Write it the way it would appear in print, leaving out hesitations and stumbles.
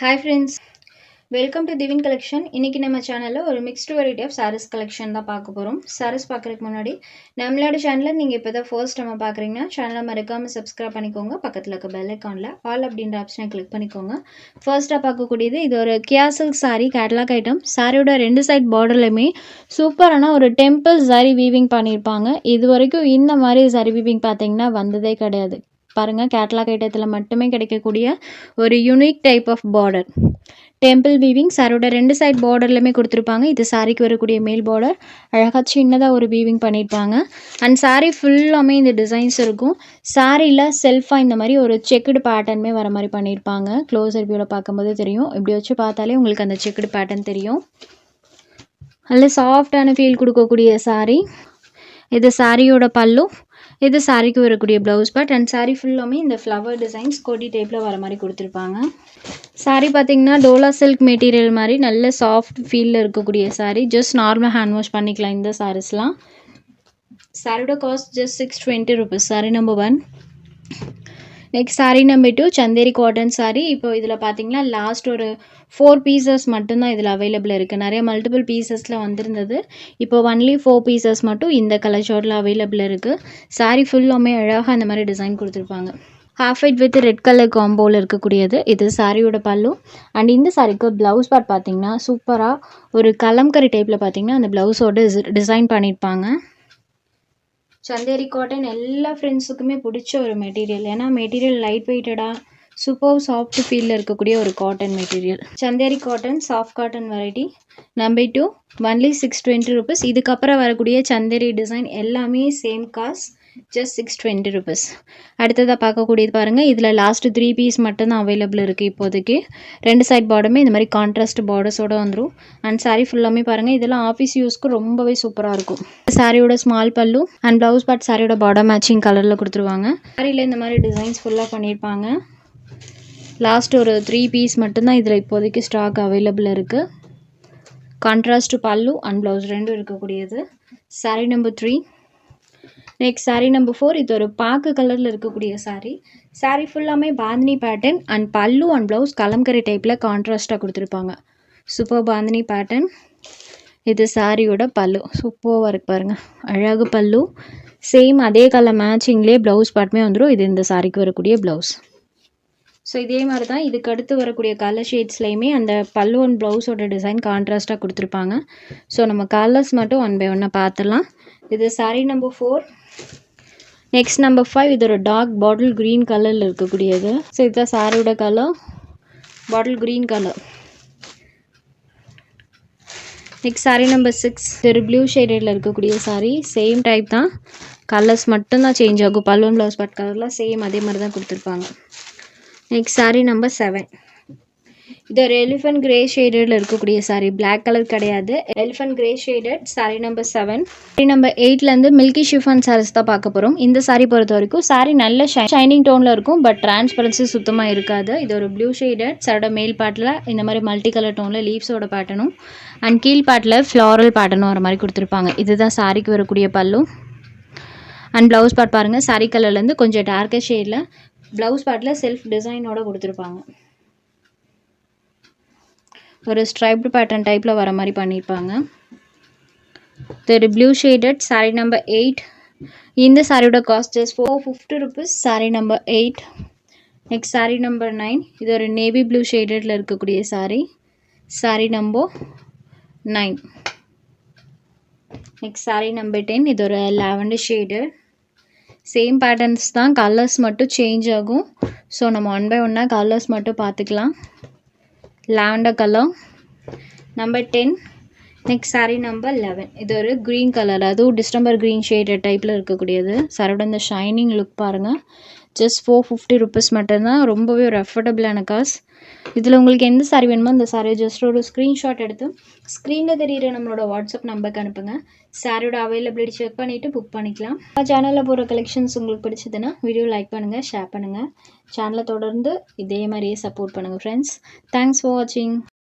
Hi friends, welcome to Divin Collection. இன்னைக்கு நம்ம சேனல்ல ஒரு mixed variety of sarees collection தான் பார்க்க போறோம். sarees பார்க்கறதுக்கு முன்னாடி நம்மளோட சேனலை நீங்க இப்பதான் ஃபர்ஸ்ட் டைம் பார்க்கறீங்கன்னா சேனலை மறக்காம சப்ஸ்கிரைப் பண்ணிக்கோங்க. பக்கத்துல இருக்க பெல் ஐகான்ல ஆல் அப்படின்ற ஆப்ஷனை கிளிக் பண்ணிக்கோங்க. ஃபர்ஸ்டா பார்க்கக்கூடியது இது ஒரு கியா சில்க் saree கேட்டலாக் ஐட்டம். சாரியோட ரெண்டு சைட் பார்டர்லயுமே சூப்பரான ஒரு டெம்பிள் saree வீவிங் பண்ணியிருப்பாங்க. இது வரைக்கும் இந்த மாதிரி saree வீவிங் பார்த்தீங்கன்னா வந்ததே கிடையாது. பாருங்க கேட்டலாக் ஐட்டத்தில் மட்டுமே கிடைக்கக்கூடிய ஒரு unique type of border temple weaving. சாரியோட ரெண்டு சைட் பார்டர்லையுமே கொடுத்துருப்பாங்க. இது சாரிக்கு வரக்கூடிய மேல் பார்டர் அழகாக சின்னதாக ஒரு வீவிங் பண்ணியிருப்பாங்க. அண்ட் சாரீ ஃபுல்லாமே இந்த டிசைன்ஸ் இருக்கும். சாரியில் செல்ஃபாக இந்த மாதிரி ஒரு செக்குடு பேட்டர்னுமே வர மாதிரி பண்ணியிருப்பாங்க. க்ளோஸர் வியூவில் பார்க்கும்போது தெரியும். இப்படி வச்சு பார்த்தாலே உங்களுக்கு அந்த செக்குடு பேட்டர்ன் தெரியும். நல்ல சாஃப்டான ஃபீல் கொடுக்கக்கூடிய சாரீ. இது சாரியோட பல்லு, இது சாரிக்கு வரக்கூடிய ப்ளவுஸ் பார்ட். அண்ட் சாரீ ஃபுல்லாமே இந்த ஃப்ளவர் டிசைன்ஸ் கொடி டைப்பில் வர மாதிரி கொடுத்துருப்பாங்க. சாரீ பார்த்தீங்கன்னா டோலா சில்க் மெட்டீரியல் மாதிரி நல்ல சாஃப்ட் ஃபீலில் இருக்கக்கூடிய sari. Just normal hand wash பண்ணிக்கலாம் இந்த சாரீஸ்லாம். சாரியோட cost just 620 rupees. Sari number 1. Next sari number 2 Chanderi cotton sari. இப்போ இதில் பார்த்தீங்கன்னா லாஸ்ட் ஒரு 4 பீசஸ் மட்டும்தான் இதில் அவைலபிள் இருக்குது. நிறைய மல்டிபிள் பீசஸில் வந்திருந்தது. இப்போ ஒன்லி 4 பீசஸ் மட்டும் இந்த கலர் ஷார்ட்டில் அவைலபிள் இருக்குது. சாரீ ஃபுல்லாமே அழகாக அந்த மாதிரி டிசைன் கொடுத்துருப்பாங்க. Half white with red colour காம்போவில் இருக்கக்கூடியது. இது சாரியோட பல்லு. அண்ட் இந்த சாரிக்கு ப்ளவுஸ் பார்ட் பார்த்தீங்கன்னா சூப்பராக ஒரு கலம்கரி டைப்பில் பார்த்தீங்கன்னா அந்த ப்ளவுஸோட டிசைன் பண்ணியிருப்பாங்க. சந்தேரி காட்டன் எல்லா ஃப்ரெண்ட்ஸுக்குமே பிடிச்ச ஒரு மெட்டீரியல். ஏன்னா மெட்டீரியல் லைட் வெயிட்டடாக சூப்பர் சாஃப்ட் ஃபீலில் இருக்கக்கூடிய ஒரு cotton material. Chanderi cotton soft cotton variety number 2 only 620 rupees. இதுக்கப்புறம் வரக்கூடிய சந்தேரி டிசைன் எல்லாமே சேம் காஸ்ட், ஜஸ்ட் 620 rupees. அடுத்ததாக பார்க்கக்கூடியது பாருங்கள். இதில் லாஸ்ட்டு 3 பீஸ் மட்டும்தான் அவைலபிள் இருக்குது இப்போதைக்கு. ரெண்டு சைட் பார்டருமே இந்த மாதிரி கான்ட்ராஸ்ட் பார்டர்ஸோடு வந்துடும். அண்ட் சாரீ ஃபுல்லாமே பாருங்கள். இதெல்லாம் ஆஃபீஸ் யூஸ்க்கு ரொம்பவே சூப்பராக இருக்கும். சாரியோட ஸ்மால் பல்லு அண்ட் ப்ளவுஸ் பார்ட் சாரியோட பார்டர் மேட்சிங் கலரில் கொடுத்துருவாங்க. சாரியில் இந்த மாதிரி டிசைன்ஸ் ஃபுல்லாக பண்ணியிருப்பாங்க. லாஸ்ட் ஒரு 3 பீஸ் மட்டும்தான் இதில் இப்போதைக்கு ஸ்டாக் அவைலபிள் இருக்குது. கான்ட்ராஸ்ட் பல்லு அண்ட் ப்ளவுஸ் ரெண்டும் இருக்கக்கூடியது. Sari number 3. Next sari number 4. இது ஒரு பாக்கு கலரில் இருக்கக்கூடிய சாரீ. சாரீ ஃபுல்லாமே பாந்தினி பேட்டர்ன் அண்ட் பல்லு அண்ட் ப்ளவுஸ் கலம்கரி டைப்பில் கான்ட்ராஸ்ட்டாக கொடுத்துருப்பாங்க. Super bandhani pattern. இது சாரியோட பல்லு சூப்பராக இருக்கு பாருங்கள். அழகு பல்லு. சேம் அதே கலர் மேட்சிங்லேயே ப்ளவுஸ் பார்ட்டுமே வந்துடும். இது இந்த சாரிக்கு வரக்கூடிய ப்ளவுஸ். ஸோ இதே மாதிரி தான் இதுக்கு அடுத்து வரக்கூடிய கலர் ஷேட்ஸ்லையுமே அந்த பல்லு அண்ட் ப்ளவுஸோட டிசைன் கான்ட்ராஸ்ட்டாக கொடுத்துருப்பாங்க. ஸோ நம்ம கலர்ஸ் மட்டும் 1 by 1 பார்த்துடலாம். இது சாரீ நம்பர் 4. Next number 5. இது ஒரு டார்க் பாட்டில் க்ரீன் கலரில் இருக்கக்கூடியது. ஸோ இதுதான் சாரியோட colour, bottle green colour. Next sari number 6. இது ஒரு ப்ளூ ஷேடில் இருக்கக்கூடிய சாரீ. சேம் டைப் தான், கலர்ஸ் மட்டும்தான் சேஞ்ச் ஆகும். பல்லு அண்ட் ப்ளவுஸ் பார்ட் கலர்லாம் சேம் அதே மாதிரி தான் கொடுத்துருப்பாங்க. Next sari number 7. இது ஒரு எலிஃபென்ட் கிரே ஷேடடில் இருக்கக்கூடிய சாரீ. பிளாக் கலர் கிடையாது, elephant grey shaded. Sari number 7. Sari number 8லேருந்து மில்கி ஷிஃபான் சாரீஸ் தான் பார்க்க போகிறோம். இந்த சாரீ பொறுத்த வரைக்கும் சாரீ நல்ல ஷைனிங் டோனில் இருக்கும். பட் டிரான்ஸ்பரன்சி சுத்தமாக இருக்காது. இது ஒரு ப்ளூ ஷேடட். சாரோட மேல் பாட்டில் இந்த மாதிரி மல்டி கலர் டோனில் லீவ்ஸோட பேட்டர்னும் அண்ட் கீழ் பாட்டில் ஃப்ளாரல் பேட்டர்னும் வர மாதிரி கொடுத்துருப்பாங்க. இதுதான் சாரீக்கு வரக்கூடிய பல்லு அண்ட் ப்ளவுஸ் பார்ட் பாருங்கள். சாரீ கலர்லேருந்து கொஞ்சம் டார்க்கர் ஷேடில் ப்ளவுஸ் பார்ட்டில் செல்ஃப் டிசைனோட கொடுத்துருப்பாங்க. ஒரு ஸ்ட்ரைப்டு பேட்டர்ன் டைப்பில் வர மாதிரி பண்ணியிருப்பாங்க. இது ஒரு ப்ளூ ஷேடட். சாரீ நம்பர் 8. இந்த சாரியோட cost just 450 rupees. Sari number 8. Next sari number 9. இது ஒரு நேவி ப்ளூ ஷேடடில் இருக்கக்கூடிய sari. Sari number 9. Next sari number 10. இது ஒரு லாவெண்டர் ஷேடு. சேம் பேட்டர்ன்ஸ் தான், கலர்ஸ் மட்டும் சேஞ்ச் ஆகும். ஸோ நம்ம 1 by 1 கலர்ஸ் மட்டும் பார்த்துக்கலாம். Lavender colour number 10. Next sari number 11. இது ஒரு க்ரீன் கலர், அதுவும் டிஸ்டம்பர் க்ரீன் ஷேடட் டைப்பில் இருக்கக்கூடியது. சாரோட இந்த ஷைனிங் லுக் பாருங்கள். ஜஸ்ட் 450 rupees மட்டும்தான். ரொம்பவே ஒரு அஃபோர்டபுளான காசு. இதில் உங்களுக்கு எந்த சாரீ வேணுமோ அந்த சாரீ ஜஸ்ட் ஒரு ஸ்க்ரீன்ஷாட் எடுத்து ஸ்க்ரீனில் தெரிகிற நம்மளோட வாட்ஸ்அப் நம்பருக்கு அனுப்புங்க. சாரியோட அவைலபிலிட்டி செக் பண்ணிவிட்டு புக் பண்ணிக்கலாம். சேனலில் போகிற கலெக்ஷன்ஸ் உங்களுக்கு பிடிச்சதுன்னா வீடியோ லைக் பண்ணுங்கள், ஷேர் பண்ணுங்கள். சேனலை தொடர்ந்து இதே மாதிரியே சப்போர்ட் பண்ணுங்கள் ஃப்ரெண்ட்ஸ். தேங்க்ஸ் ஃபார் வாட்சிங்.